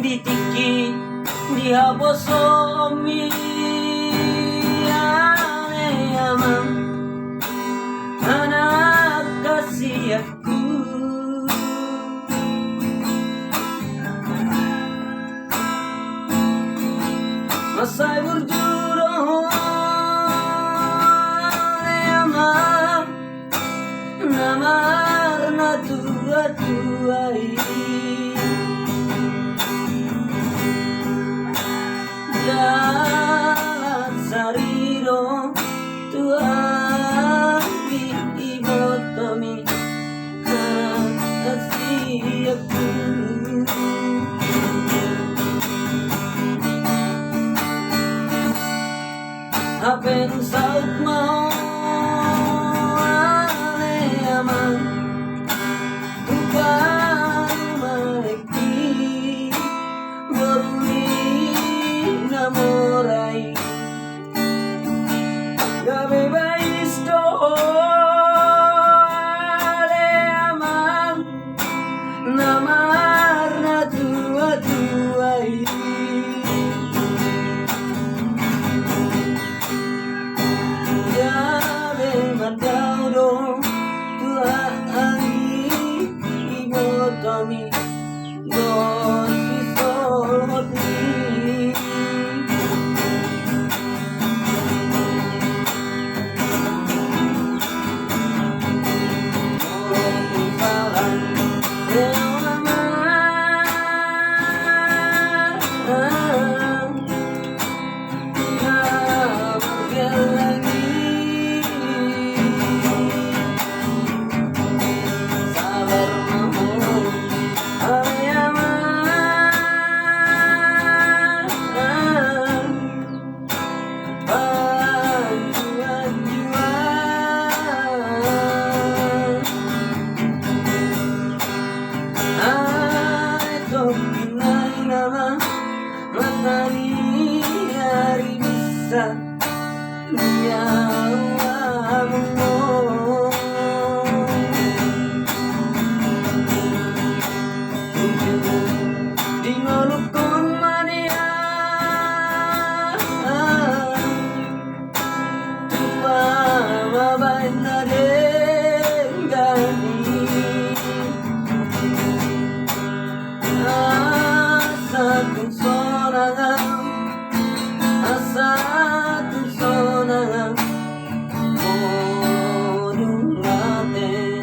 ditiki dihabosomi yaman anak kasih aku masai berjuang yaman namar na tua-tuai jalan sariro Tuhan ibotomi kasih aku apa yang saut mau aleaman Tuhan maiki beruni namorai gabe baisto aleaman namar na tua-tuai gabe mandau dong Tuhan ibotomi hari bisa nyawamu di nolukun mania tua mabay na denggani asa kung sorangan satu sonangan modung natin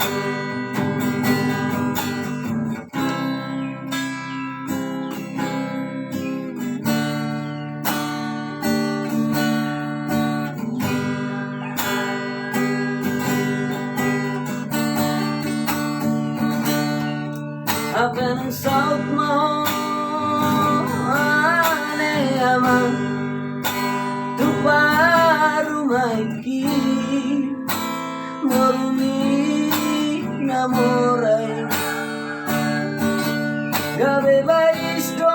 apa ng saut mo aleaman baru maiki morumi namorai gabe baisto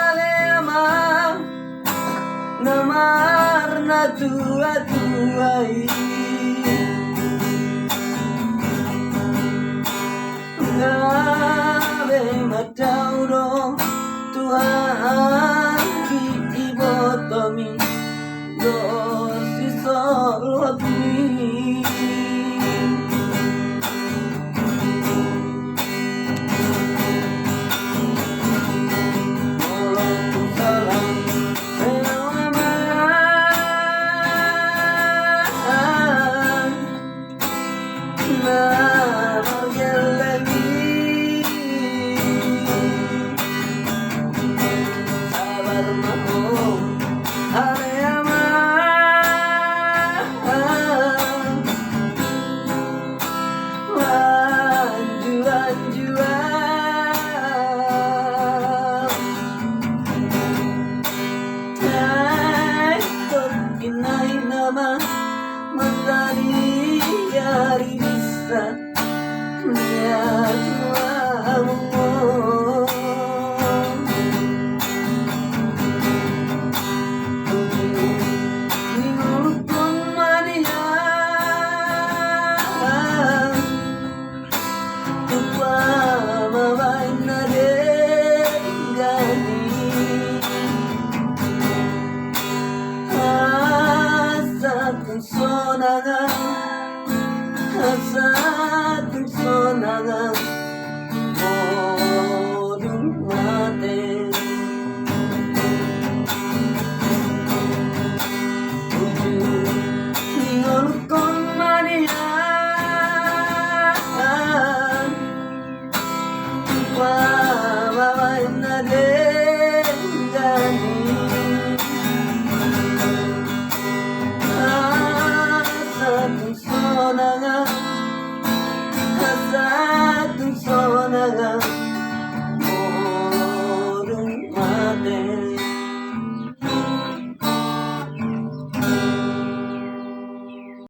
aleaman namar na tua-tuai gabe matau dong Tuhan ibotomi